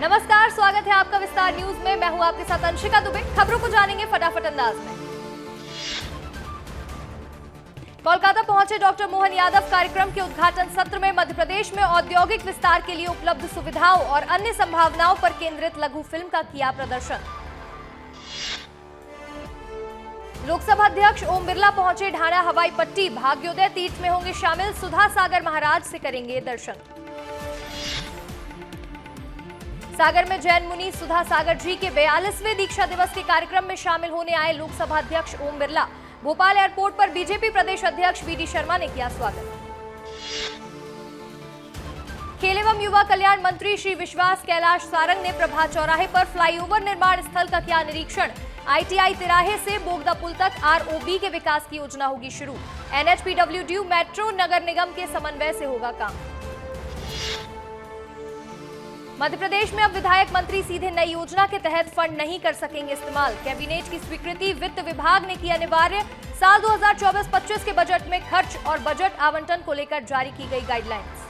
नमस्कार, स्वागत है आपका विस्तार न्यूज में। मैं हूं आपके साथ अंशिका दुबे। खबरों को जानेंगे फटाफट अंदाज में। कोलकाता पहुंचे डॉक्टर मोहन यादव। कार्यक्रम के उद्घाटन सत्र में मध्य प्रदेश में औद्योगिक विस्तार के लिए उपलब्ध सुविधाओं और अन्य संभावनाओं पर केंद्रित लघु फिल्म का किया प्रदर्शन। लोकसभा अध्यक्ष ओम बिरला पहुंचे ढाणा हवाई पट्टी। भाग्योदय तीर्थ में होंगे शामिल। सुधा सागर महाराज से करेंगे दर्शन। सागर में जैन मुनि सुधा सागर जी के 42वें दीक्षा दिवस के कार्यक्रम में शामिल होने आए लोकसभा अध्यक्ष ओम बिरला। भोपाल एयरपोर्ट पर बीजेपी प्रदेश अध्यक्ष वीडी शर्मा ने किया स्वागत। खेल एवं युवा कल्याण मंत्री श्री विश्वास कैलाश सारंग ने प्रभात चौराहे पर फ्लाईओवर निर्माण स्थल का किया निरीक्षण। आईटीआई तिराहे से बोगदा पुल तक आरओबी के विकास की योजना होगी शुरू। एनएचपीडब्ल्यूडी मेट्रो नगर निगम के समन्वय से होगा काम। मध्य प्रदेश में अब विधायक मंत्री सीधे नई योजना के तहत फंड नहीं कर सकेंगे इस्तेमाल। कैबिनेट की स्वीकृति वित्त विभाग ने की अनिवार्य। साल 2024-25 के बजट में खर्च और बजट आवंटन को लेकर जारी की गई गाइडलाइंस।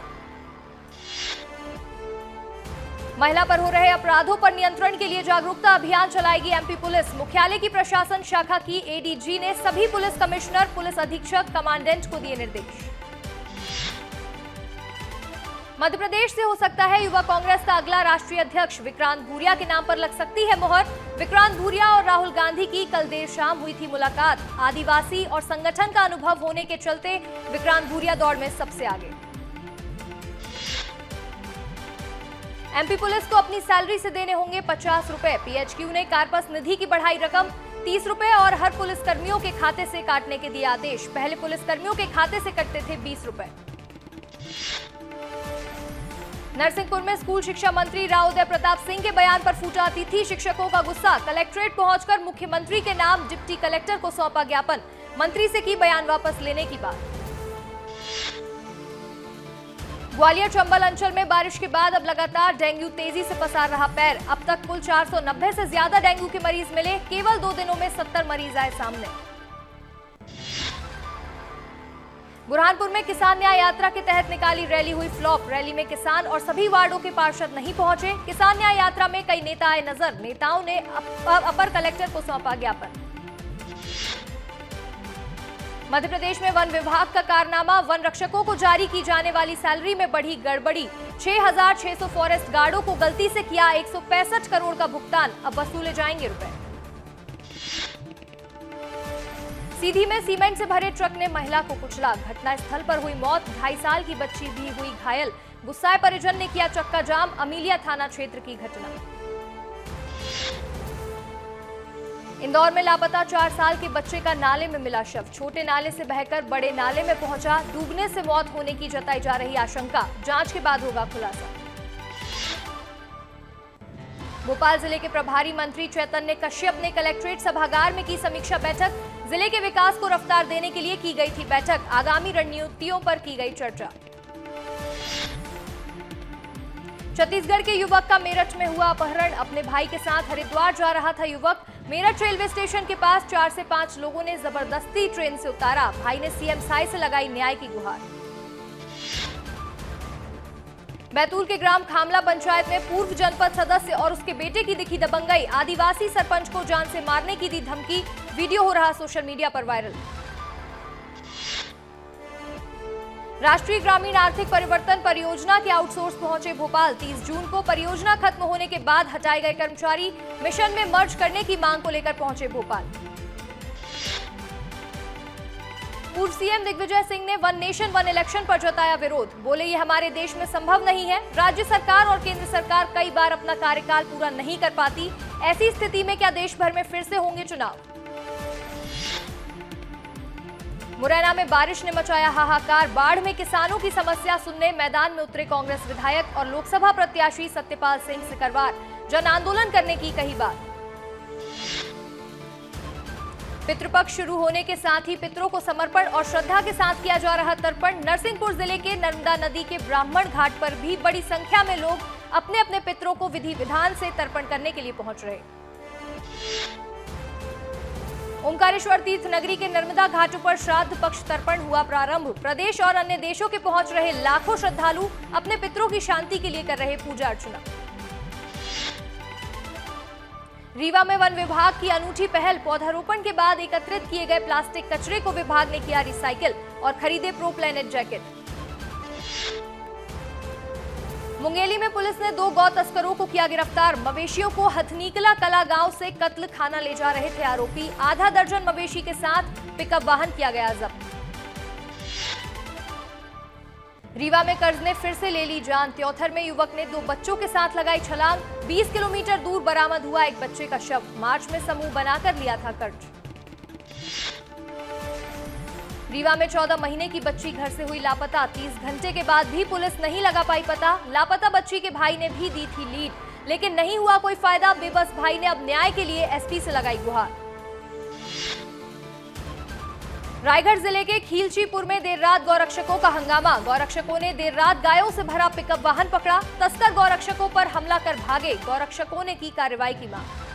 महिला पर हो रहे अपराधों पर नियंत्रण के लिए जागरूकता अभियान चलाएगी एमपी पुलिस। मुख्यालय की प्रशासन शाखा की एडीजी ने सभी पुलिस कमिश्नर, पुलिस अधीक्षक, कमांडेंट को दिए निर्देश। मध्य प्रदेश से हो सकता है युवा कांग्रेस का अगला राष्ट्रीय अध्यक्ष। विक्रांत भूरिया के नाम पर लग सकती है मोहर। विक्रांत भूरिया और राहुल गांधी की कल देर शाम हुई थी मुलाकात। आदिवासी और संगठन का अनुभव होने के चलते विक्रांत भूरिया दौड़ में सबसे आगे। एमपी पुलिस को अपनी सैलरी से देने होंगे 50 रुपए। पीएचक्यू ने कार्पस निधि की बढ़ाई रकम 30 रुपए और हर पुलिसकर्मियों के खाते से काटने के दिए आदेश। पहले पुलिसकर्मियों के खाते से कटते थे 20 रुपए। नरसिंहपुर में स्कूल शिक्षा मंत्री राव उदय प्रताप सिंह के बयान पर फूटा अतिथि शिक्षकों का गुस्सा। कलेक्ट्रेट पहुंचकर मुख्यमंत्री के नाम डिप्टी कलेक्टर को सौंपा ज्ञापन। मंत्री से की बयान वापस लेने की बात। ग्वालियर चंबल अंचल में बारिश के बाद अब लगातार डेंगू तेजी से पसार रहा पैर। अब तक कुल 490 से ज्यादा डेंगू के मरीज मिले। केवल 2 दिनों में 70 मरीज आए सामने। बुरहानपुर में किसान न्याय यात्रा के तहत निकाली रैली हुई फ्लॉप। रैली में किसान और सभी वार्डों के पार्षद नहीं पहुंचे। किसान न्याय यात्रा में कई नेता आए नजर। नेताओं ने अपर कलेक्टर को सौंपा ज्ञापन। मध्य प्रदेश में वन विभाग का कारनामा। वन रक्षकों को जारी की जाने वाली सैलरी में बढ़ी गड़बड़ी। 6,600 फॉरेस्ट गार्डों को गलती से किया 165 करोड़ का भुगतान। अब वसूले जाएंगे रुपए। सीधी में सीमेंट से भरे ट्रक ने महिला को कुचला। घटनास्थल पर हुई मौत। 2.5 साल की बच्ची भी हुई घायल। गुस्साए परिजन ने किया चक्का जाम। अमीलिया थाना क्षेत्र की घटना। इंदौर में लापता 4 साल के बच्चे का नाले में मिला शव। छोटे नाले से बहकर बड़े नाले में पहुंचा। डूबने से मौत होने की जताई जा रही आशंका। जांच के बाद होगा खुलासा। भोपाल जिले के प्रभारी मंत्री चैतन्य कश्यप ने कलेक्ट्रेट सभागार में की समीक्षा बैठक। जिले के विकास को रफ्तार देने के लिए की गई थी बैठक। आगामी रणनीतियों पर की गई चर्चा। छत्तीसगढ़ के युवक का मेरठ में हुआ अपहरण। अपने भाई के साथ हरिद्वार जा रहा था युवक। मेरठ रेलवे स्टेशन के पास 4 से 5 लोगों ने जबरदस्ती ट्रेन से उतारा। भाई ने सीएम साई से लगाई न्याय की गुहार। बैतूल के ग्राम खामला पंचायत में पूर्व जनपद सदस्य और उसके बेटे की दिखी दबंगई। आदिवासी सरपंच को जान से मारने की दी धमकी। वीडियो हो रहा सोशल मीडिया पर वायरल। राष्ट्रीय ग्रामीण आर्थिक परिवर्तन परियोजना के आउटसोर्स पहुंचे भोपाल। 30 जून को परियोजना खत्म होने के बाद हटाए गए कर्मचारी मिशन में मर्ज करने की मांग को लेकर पहुंचे भोपाल। पूर्व सीएम दिग्विजय सिंह ने वन नेशन वन इलेक्शन पर जताया विरोध। बोले ये हमारे देश में संभव नहीं है। राज्य सरकार और केंद्र सरकार कई बार अपना कार्यकाल पूरा नहीं कर पाती। ऐसी स्थिति में क्या देश भर में फिर से होंगे चुनाव। मुरैना में बारिश ने मचाया हाहाकार। बाढ़ में किसानों की समस्या सुनने मैदान में उतरे कांग्रेस विधायक और लोकसभा प्रत्याशी सत्यपाल सिंह सिकरवार। जन आंदोलन करने की कही बात। पितृपक्ष शुरू होने के साथ ही पितरों को समर्पण और श्रद्धा के साथ किया जा रहा तर्पण। नरसिंहपुर जिले के नर्मदा नदी के ब्राह्मण घाट पर भी बड़ी संख्या में लोग अपने अपने पितरों को विधि विधान से तर्पण करने के लिए पहुंच रहे। ओंकारेश्वर तीर्थ नगरी के नर्मदा घाटों पर श्राद्ध पक्ष तर्पण हुआ प्रारंभ। प्रदेश और अन्य देशों के पहुंच रहे लाखों श्रद्धालु अपने पितरों की शांति के लिए कर रहे पूजा अर्चना। रीवा में वन विभाग की अनूठी पहल, पौधारोपण के बाद एकत्रित किए गए प्लास्टिक कचरे को विभाग ने किया रिसाइकिल और खरीदे प्रो प्लेनेट जैकेट। मुंगेली में पुलिस ने 2 गौ तस्करों को किया गिरफ्तार। मवेशियों को हथनीकला कला गांव से कत्ल खाना ले जा रहे थे आरोपी। आधा दर्जन मवेशी के साथ पिकअप वाहन किया गया जब्त। रीवा में कर्ज ने फिर से ले ली जान। त्योथर में युवक ने 2 बच्चों के साथ लगाई छलांग। 20 किलोमीटर दूर बरामद हुआ एक बच्चे का शव। मार्च में समूह बनाकर लिया था कर्ज। रीवा में 14 महीने की बच्ची घर से हुई लापता। 30 घंटे के बाद भी पुलिस नहीं लगा पाई पता। लापता बच्ची के भाई ने भी दी थी लीड, लेकिन नहीं हुआ कोई फायदा। बेबस भाई ने अब न्याय के लिए एसपी से लगाई गुहार। रायगढ़ जिले के खीलचीपुर में देर रात गौरक्षकों का हंगामा। गौरक्षकों ने देर रात गायों से भरा पिकअप वाहन पकड़ा। तस्कर गौरक्षकों पर हमला कर भागे। गौरक्षकों ने की कार्रवाई की मांग।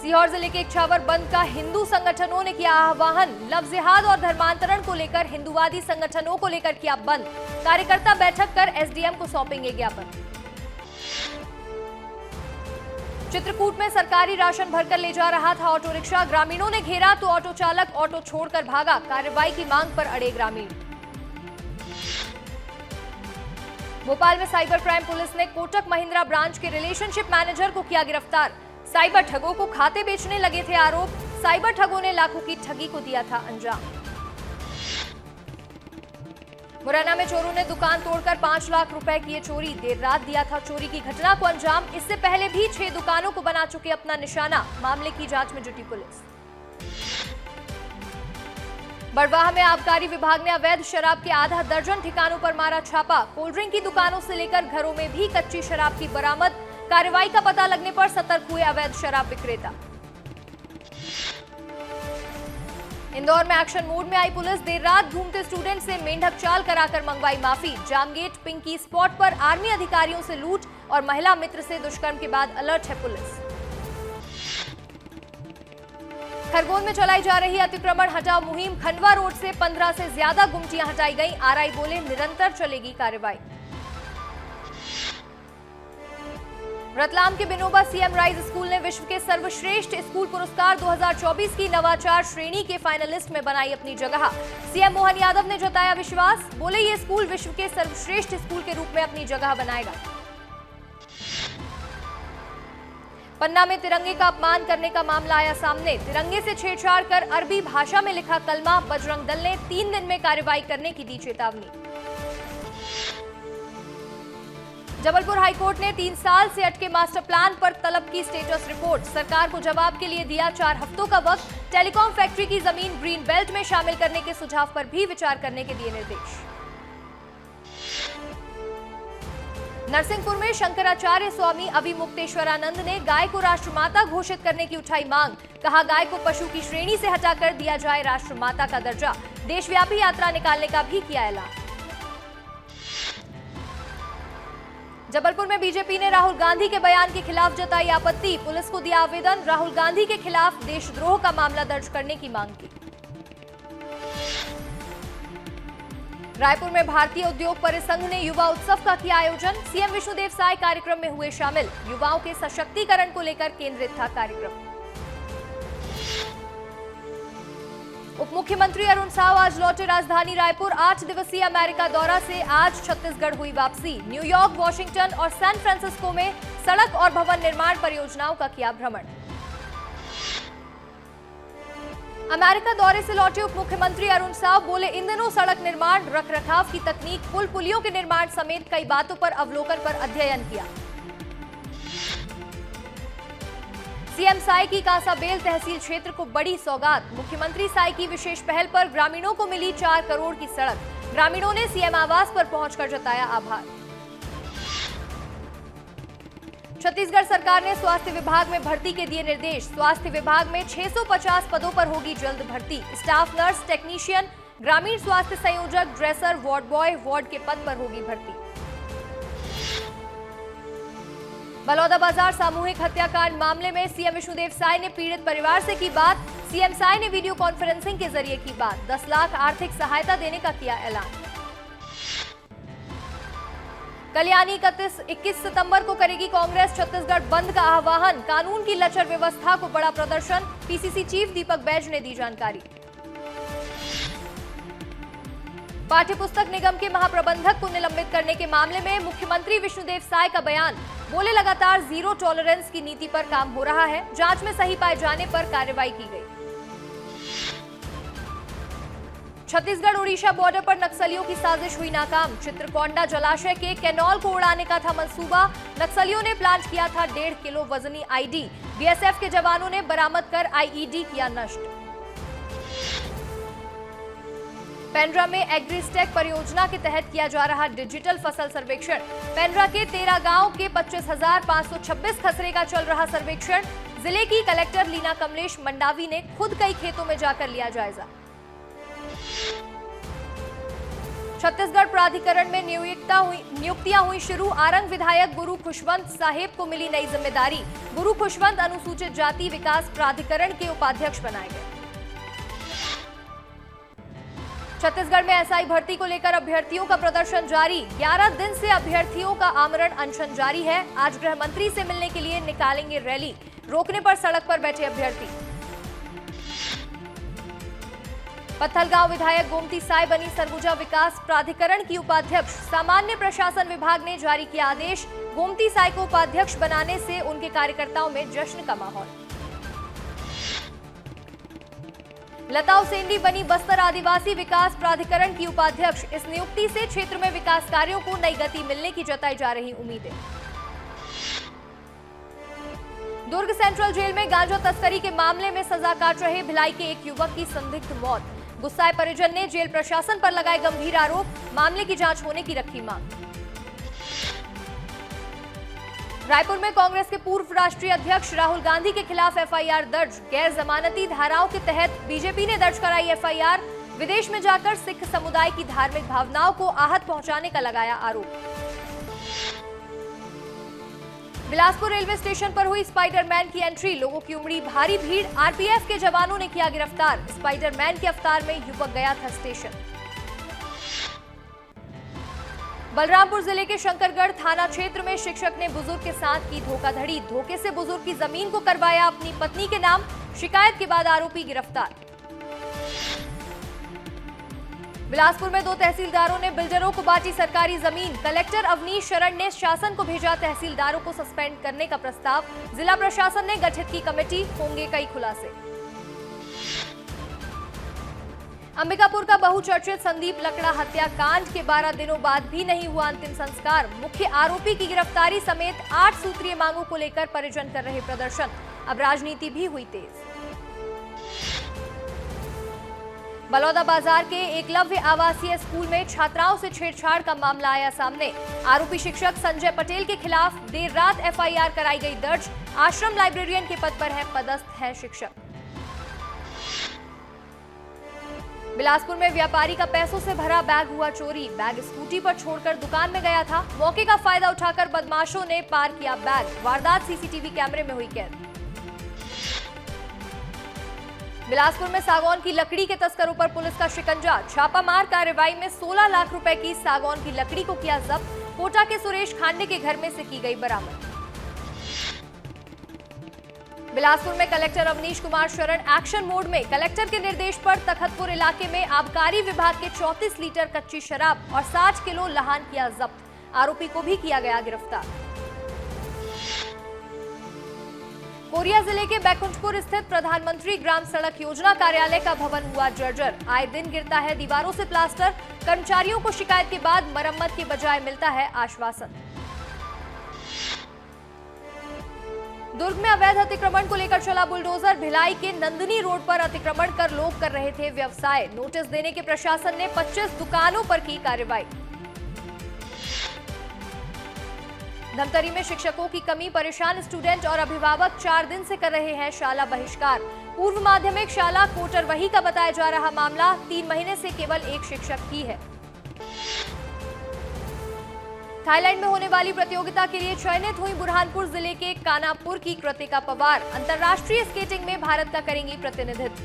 सीहोर जिले के इछावर बंद का हिंदू संगठनों ने किया आह्वान। लव जिहाद और धर्मांतरण को लेकर हिंदुवादी संगठनों को लेकर किया बंद। कार्यकर्ता बैठक कर एसडीएम को सौंपेंगे ज्ञापन। चित्रकूट में सरकारी राशन भरकर ले जा रहा था ऑटो रिक्शा। ग्रामीणों ने घेरा तो ऑटो चालक ऑटो छोड़कर भागा। कार्रवाई की मांग पर अड़े ग्रामीण। भोपाल में साइबर क्राइम पुलिस ने कोटक महिंद्रा ब्रांच के रिलेशनशिप मैनेजर को किया गिरफ्तार। साइबर ठगों को खाते बेचने लगे थे आरोप। साइबर ठगों ने लाखों की ठगी को दिया था अंजाम। मुरैना में चोरों ने दुकान तोड़कर 5 लाख रुपए किए चोरी। देर रात दिया था चोरी की घटना को अंजाम। इससे पहले भी 6 दुकानों को बना चुके अपना निशाना। मामले की जांच में जुटी पुलिस। बड़वाह में आबकारी विभाग ने अवैध शराब के आधा दर्जन ठिकानों पर मारा छापा। कोल्ड ड्रिंक की दुकानों से लेकर घरों में भी कच्ची शराब की बरामद। कार्रवाई का पता लगने पर सतर्क हुए अवैध शराब विक्रेता। इंदौर में एक्शन मोड में आई पुलिस। देर रात घूमते स्टूडेंट से मेंढक चाल कराकर मंगवाई माफी। जामगेट पिंकी स्पॉट पर आर्मी अधिकारियों से लूट और महिला मित्र से दुष्कर्म के बाद अलर्ट है पुलिस। खरगोन में चलाई जा रही अतिक्रमण हटाओ मुहिम। खंडवा रोड से 15 से ज्यादा गुमटियां हटाई गई। आरआई बोले निरंतर चलेगी कार्रवाई। रतलाम के बिनोबा सीएम राइज स्कूल ने विश्व के सर्वश्रेष्ठ स्कूल पुरस्कार 2024 की नवाचार श्रेणी के फाइनलिस्ट में बनाई अपनी जगह। सीएम मोहन यादव ने जताया विश्वास। बोले ये स्कूल विश्व के सर्वश्रेष्ठ स्कूल के रूप में अपनी जगह बनाएगा। पन्ना में तिरंगे का अपमान करने का मामला आया सामने। तिरंगे से छेड़छाड़ कर अरबी भाषा में लिखा कलमा। बजरंग दल ने 3 दिन में कार्रवाई करने की दी चेतावनी। जबलपुर हाईकोर्ट ने 3 साल से अटके मास्टर प्लान पर तलब की स्टेटस रिपोर्ट। सरकार को जवाब के लिए दिया 4 हफ्तों का वक्त। टेलीकॉम फैक्ट्री की जमीन ग्रीन बेल्ट में शामिल करने के सुझाव पर भी विचार करने के दिए निर्देश। नरसिंहपुर में शंकराचार्य स्वामी अभिमुक्तेश्वरानंद ने गाय को राष्ट्रमाता घोषित करने की उठाई मांग। कहा गाय को पशु की श्रेणी से हटाकर दिया जाए राष्ट्रमाता का दर्जा। देशव्यापी यात्रा निकालने का भी किया ऐलान। जबलपुर में बीजेपी ने राहुल गांधी के बयान के खिलाफ जताई आपत्ति। पुलिस को दिया आवेदन। राहुल गांधी के खिलाफ देशद्रोह का मामला दर्ज करने की मांग की। रायपुर में भारतीय उद्योग परिसंघ ने युवा उत्सव का किया आयोजन। सीएम विष्णुदेव साय कार्यक्रम में हुए शामिल। युवाओं के सशक्तिकरण को लेकर केंद्रित था कार्यक्रम। उप मुख्यमंत्री अरुण साव आज लौटे राजधानी रायपुर। 8 दिवसीय अमेरिका दौरा से आज छत्तीसगढ़ हुई वापसी। न्यूयॉर्क, वॉशिंगटन और सैन फ्रांसिस्को में सड़क और भवन निर्माण परियोजनाओं का किया भ्रमण। अमेरिका दौरे से लौटे उप मुख्यमंत्री अरुण साव बोले इन दिनों सड़क निर्माण, रखरखाव की तकनीक, पुल पुलियों के निर्माण समेत कई बातों पर अवलोकन पर अध्ययन किया। सीएम साय की कांसाबेल तहसील क्षेत्र को बड़ी सौगात। मुख्यमंत्री साय की विशेष पहल पर ग्रामीणों को मिली 4 करोड़ की सड़क। ग्रामीणों ने सीएम आवास पर पहुंचकर जताया आभार। छत्तीसगढ़ सरकार ने स्वास्थ्य विभाग में भर्ती के दिए निर्देश। स्वास्थ्य विभाग में 650 पदों पर होगी जल्द भर्ती। स्टाफ नर्स, टेक्नीशियन, ग्रामीण स्वास्थ्य संयोजक, ड्रेसर, वार्ड बॉय, वार्ड के पद पर होगी भर्ती। बलौदाबाजार सामूहिक हत्याकांड मामले में सीएम विष्णुदेव साय ने पीड़ित परिवार से की बात। सीएम साय ने वीडियो कॉन्फ्रेंसिंग के जरिए की बात। 10 लाख आर्थिक सहायता देने का किया ऐलान। कल यानी 21 सितंबर को करेगी कांग्रेस छत्तीसगढ़ बंद का आह्वान। कानून की लचर व्यवस्था को बड़ा प्रदर्शन, पीसीसी चीफ दीपक बैज ने दी जानकारी। पाठ्यपुस्तक निगम के महाप्रबंधक को निलंबित करने के मामले में मुख्यमंत्री विष्णुदेव साय का बयान। बोले लगातार जीरो टॉलरेंस की नीति पर काम हो रहा है, जांच में सही पाए जाने पर कार्रवाई की गई। छत्तीसगढ़ ओडिशा बॉर्डर पर नक्सलियों की साजिश हुई नाकाम। चित्रकोंडा जलाशय के कैनॉल को उड़ाने का था मंसूबा। नक्सलियों ने प्लान किया था 1.5 किलो वजनी आईडी। बीएसएफ के जवानों ने बरामद कर आईईडी किया नष्ट। पेंड्रा में एग्रीस्टेक परियोजना के तहत किया जा रहा डिजिटल फसल सर्वेक्षण। पेंड्रा के 13 गांव के 25,526 खसरे का चल रहा सर्वेक्षण। जिले की कलेक्टर लीना कमलेश मंडावी ने खुद कई खेतों में जाकर लिया जायजा। छत्तीसगढ़ प्राधिकरण में नियुक्तियां हुई शुरू। आरंग विधायक गुरु खुशवंत साहेब को मिली नई जिम्मेदारी। गुरु खुशवंत अनुसूचित जाति विकास प्राधिकरण के उपाध्यक्ष बनाए गए। छत्तीसगढ़ में एसआई भर्ती को लेकर अभ्यर्थियों का प्रदर्शन जारी। 11 दिन से अभ्यर्थियों का आमरण अनशन जारी है। आज गृह मंत्री से मिलने के लिए निकालेंगे रैली। रोकने पर सड़क पर बैठे अभ्यर्थी। पत्थलगांव विधायक गोमती साय बनी सरगुजा विकास प्राधिकरण की उपाध्यक्ष। सामान्य प्रशासन विभाग ने जारी किया आदेश। गोमती साय को उपाध्यक्ष बनाने से उनके कार्यकर्ताओं में जश्न का माहौल। लता उसेंडी बनी बस्तर आदिवासी विकास प्राधिकरण की उपाध्यक्ष। इस नियुक्ति से क्षेत्र में विकास कार्यों को नई गति मिलने की जताई जा रही उम्मीदें। दुर्ग सेंट्रल जेल में गांजा तस्करी के मामले में सजा काट रहे भिलाई के एक युवक की संदिग्ध मौत। गुस्साए परिजन ने जेल प्रशासन पर लगाए गंभीर आरोप। मामले की जांच होने की रखी मांग। रायपुर में कांग्रेस के पूर्व राष्ट्रीय अध्यक्ष राहुल गांधी के खिलाफ एफआईआर दर्ज। गैर जमानती धाराओं के तहत बीजेपी ने दर्ज कराई एफआईआर। विदेश में जाकर सिख समुदाय की धार्मिक भावनाओं को आहत पहुंचाने का लगाया आरोप। बिलासपुर रेलवे स्टेशन पर हुई स्पाइडरमैन की एंट्री। लोगों की उमड़ी भारी भीड़। आरपीएफ के जवानों ने किया गिरफ्तार। स्पाइडरमैन के अवतार में युवक गया था स्टेशन। बलरामपुर जिले के शंकरगढ़ थाना क्षेत्र में शिक्षक ने बुजुर्ग के साथ की धोखाधड़ी। धोखे से बुजुर्ग की जमीन को करवाया अपनी पत्नी के नाम। शिकायत के बाद आरोपी गिरफ्तार। बिलासपुर में 2 तहसीलदारों ने बिल्डरों को बांटी सरकारी जमीन। कलेक्टर अवनीश शरण ने शासन को भेजा तहसीलदारों को सस्पेंड करने का प्रस्ताव। जिला प्रशासन ने गठित की कमेटी। होंगे कई खुलासे। अंबिकापुर का बहुचर्चित संदीप लकड़ा हत्याकांड के 12 दिनों बाद भी नहीं हुआ अंतिम संस्कार। मुख्य आरोपी की गिरफ्तारी समेत 8 सूत्रीय मांगों को लेकर परिजन कर रहे प्रदर्शन। अब राजनीति भी हुई तेज। बलौदा बाजार के एकलव्य आवासीय स्कूल में छात्राओं से छेड़छाड़ का मामला आया सामने। आरोपी शिक्षक संजय पटेल के खिलाफ देर रात एफआईआर कराई गई दर्ज। आश्रम लाइब्रेरियन के पद पर पदस्थ है शिक्षक। बिलासपुर में व्यापारी का पैसों से भरा बैग हुआ चोरी। बैग स्कूटी पर छोड़कर दुकान में गया था। मौके का फायदा उठाकर बदमाशों ने पार किया बैग। वारदात सीसीटीवी कैमरे में हुई कैद। बिलासपुर में सागौन की लकड़ी के तस्करों पर पुलिस का शिकंजा। छापामार कार्रवाई में 16 लाख रुपए की सागौन की लकड़ी को किया जब्त। कोटा के सुरेश खांडे के घर में से की गई बरामद। बिलासपुर में collector Awanish Kumar Sharan action mode में। कलेक्टर के निर्देश पर तखतपुर इलाके में आबकारी विभाग के 34 लीटर कच्ची शराब और 60 किलो लहान किया जब्त। आरोपी को भी किया गया गिरफ्तार। कोरिया जिले के बैकुंठपुर स्थित प्रधानमंत्री ग्राम सड़क योजना कार्यालय का भवन हुआ जर्जर। आए दिन गिरता है दीवारों से प्लास्टर। कर्मचारियों को शिकायत के बाद मरम्मत के बजाय मिलता है आश्वासन। दुर्ग में अवैध अतिक्रमण को लेकर चला बुलडोजर। भिलाई के नंदिनी रोड पर अतिक्रमण कर लोग कर रहे थे व्यवसाय। नोटिस देने के प्रशासन ने 25 दुकानों पर की कार्रवाई। धमतरी में शिक्षकों की कमी, परेशान स्टूडेंट और अभिभावक 4 दिन से कर रहे हैं शाला बहिष्कार। पूर्व माध्यमिक शाला कोटरवही का बताया जा रहा मामला। 3 महीने से केवल एक शिक्षक ही है। थाईलैंड में होने वाली प्रतियोगिता के लिए चयनित हुई बुरहानपुर जिले के कानापुर की कृतिका पवार। अंतर्राष्ट्रीय स्केटिंग में भारत का करेंगी प्रतिनिधित्व।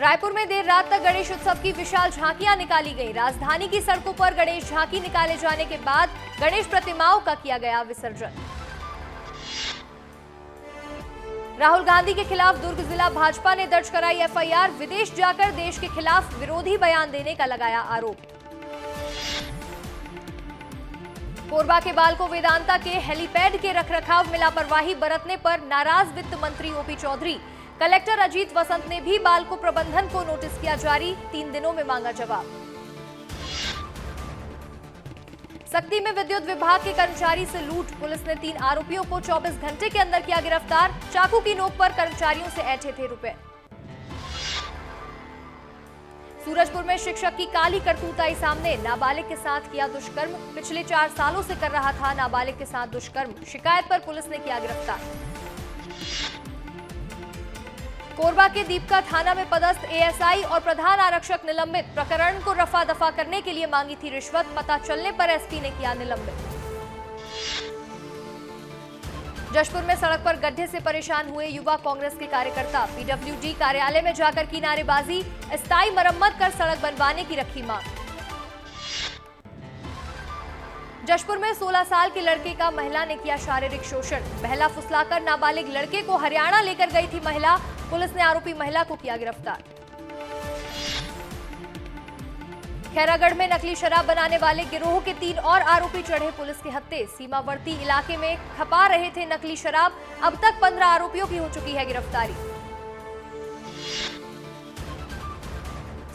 रायपुर में देर रात तक गणेश उत्सव की विशाल झांकियां निकाली गई। राजधानी की सड़कों पर गणेश झांकी निकाले जाने के बाद गणेश प्रतिमाओं का किया गया विसर्जन। राहुल गांधी के खिलाफ दुर्ग जिला भाजपा ने दर्ज कराई एफआईआर। विदेश जाकर देश के खिलाफ विरोधी बयान देने का लगाया आरोप। कोरबा के बाल को वेदांता के हेलीपैड के रखरखाव में लापरवाही बरतने पर नाराज वित्त मंत्री ओपी चौधरी। कलेक्टर अजीत वसंत ने भी बाल को प्रबंधन को नोटिस किया जारी, 3 दिनों में मांगा जवाब। सक्ती में विद्युत विभाग के कर्मचारी से लूट, पुलिस ने 3 आरोपियों को 24 घंटे के अंदर किया गिरफ्तार। चाकू की नोक पर कर्मचारियों से ऐंठे थे रुपए। सूरजपुर में शिक्षक की काली करतूत आई सामने, नाबालिग के साथ किया दुष्कर्म। पिछले 4 सालों से कर रहा था नाबालिग के साथ दुष्कर्म, शिकायत पर पुलिस ने किया गिरफ्तार। कोरबा के दीपका थाना में पदस्थ एएसआई और प्रधान आरक्षक निलंबित। प्रकरण को रफा दफा करने के लिए मांगी थी रिश्वत, पता चलने पर एसपी ने किया निलंबित। जशपुर में सड़क पर गड्ढे से परेशान हुए युवा कांग्रेस के कार्यकर्ता। पीडब्ल्यूडी कार्यालय में जाकर की नारेबाजी, स्थायी मरम्मत कर सड़क बनवाने की रखी मांग। जशपुर में 16 साल के लड़के का महिला ने किया शारीरिक शोषण। बहला फुसलाकर नाबालिग लड़के को हरियाणा लेकर गई थी महिला, पुलिस ने आरोपी महिला को किया गिरफ्तार। खैरागढ़ में नकली शराब बनाने वाले गिरोह के 3 और आरोपी चढ़े पुलिस के हत्थे। सीमावर्ती इलाके में खपा रहे थे नकली शराब, अब तक 15 आरोपियों की हो चुकी है गिरफ्तारी।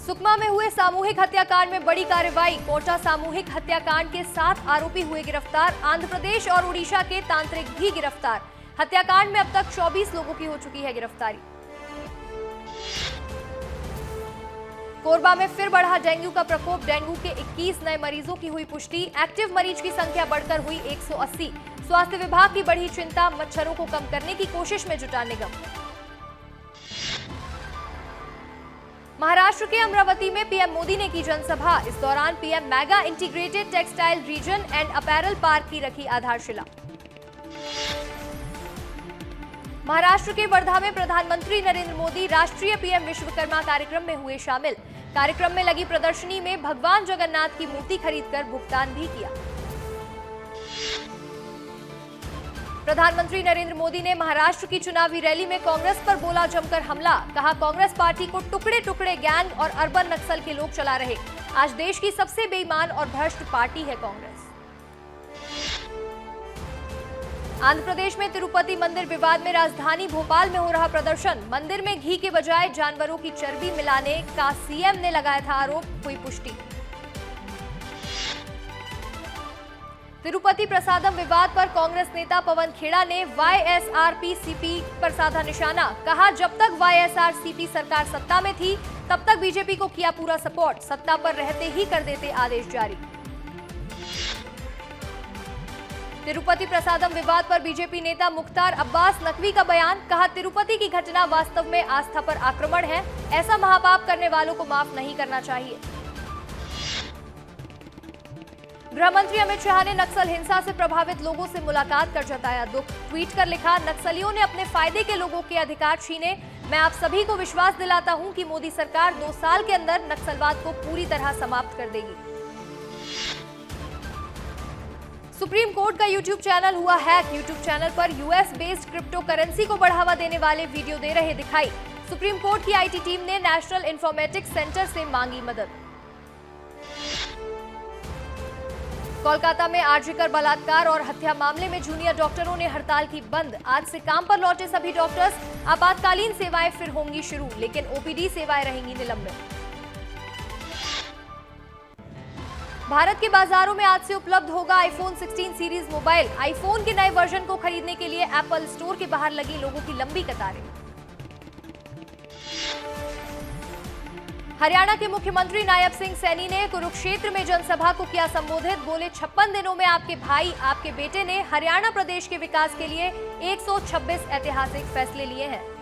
सुकमा में हुए सामूहिक हत्याकांड में बड़ी कार्रवाई। कोटा सामूहिक हत्याकांड के 7 आरोपी हुए गिरफ्तार। आंध्र प्रदेश और उड़ीसा के तांत्रिक भी गिरफ्तार। हत्याकांड में अब तक 24 लोगों की हो चुकी है गिरफ्तारी। कोरबा में फिर बढ़ा डेंगू का प्रकोप। डेंगू के 21 नए मरीजों की हुई पुष्टि। एक्टिव मरीज की संख्या बढ़कर हुई 180। स्वास्थ्य विभाग की बढ़ी चिंता, मच्छरों को कम करने की कोशिश में जुटा निगम। महाराष्ट्र के अमरावती में पीएम मोदी ने की जनसभा। इस दौरान PM mega integrated textile reason and apparel park की रखी आधारशिला। महाराष्ट्र के वर्धा में प्रधानमंत्री नरेंद्र मोदी राष्ट्रीय पीएम विश्वकर्मा कार्यक्रम में हुए शामिल। कार्यक्रम में लगी प्रदर्शनी में भगवान जगन्नाथ की मूर्ति खरीदकर भुगतान भी किया। प्रधानमंत्री नरेंद्र मोदी ने महाराष्ट्र की चुनावी रैली में कांग्रेस पर बोला जमकर हमला। कहा, कांग्रेस पार्टी को टुकड़े टुकड़े गैंग और अर्बन नक्सल के लोग चला रहे। आज देश की सबसे बेईमान और भ्रष्ट पार्टी है कांग्रेस। आंध्र प्रदेश में तिरुपति मंदिर विवाद में राजधानी भोपाल में हो रहा प्रदर्शन। मंदिर में घी के बजाय जानवरों की चर्बी मिलाने का सीएम ने लगाया था आरोप, हुई पुष्टि। तिरुपति प्रसादम विवाद पर कांग्रेस नेता पवन खेड़ा ने वाईएसआरसीपी पर साधा निशाना। कहा, जब तक वाईएसआरसीपी सरकार सत्ता में थी तब तक बीजेपी को किया पूरा सपोर्ट, सत्ता पर रहते ही कर देते आदेश जारी। तिरुपति प्रसादम विवाद पर बीजेपी नेता मुख्तार अब्बास नकवी का बयान। कहा, तिरुपति की घटना वास्तव में आस्था पर आक्रमण है, ऐसा महापाप करने वालों को माफ नहीं करना चाहिए। गृह मंत्री अमित शाह ने नक्सल हिंसा से प्रभावित लोगों से मुलाकात कर जताया दुख। ट्वीट कर लिखा, नक्सलियों ने अपने फायदे के लोगों के अधिकार छीने। मैं आप सभी को विश्वास दिलाता हूं कि मोदी सरकार 2 साल के अंदर नक्सलवाद को पूरी तरह समाप्त कर देगी। सुप्रीम कोर्ट का यूट्यूब चैनल हुआ हैक। यूट्यूब चैनल पर यूएस बेस्ड क्रिप्टो करेंसी को बढ़ावा देने वाले वीडियो दे रहे दिखाई। सुप्रीम कोर्ट की आईटी टीम ने नेशनल इंफॉर्मेटिक्स सेंटर से मांगी मदद। कोलकाता में आरजीकर बलात्कार और हत्या मामले में जूनियर डॉक्टरों ने हड़ताल की बंद। आज से काम पर लौटे सभी डॉक्टर्स। आपातकालीन सेवाएं फिर होंगी शुरू, लेकिन ओपीडी सेवाएं रहेंगी निलंबित। भारत के बाजारों में आज से उपलब्ध होगा आईफोन 16 सीरीज मोबाइल। आईफोन के नए वर्जन को खरीदने के लिए एप्पल स्टोर के बाहर लगी लोगों की लंबी कतारें। हरियाणा के मुख्यमंत्री नायब सिंह सैनी ने कुरुक्षेत्र में जनसभा को किया संबोधित। बोले, 56 दिनों में आपके भाई, आपके बेटे ने हरियाणा प्रदेश के विकास के लिए 126 ऐतिहासिक फैसले लिए हैं।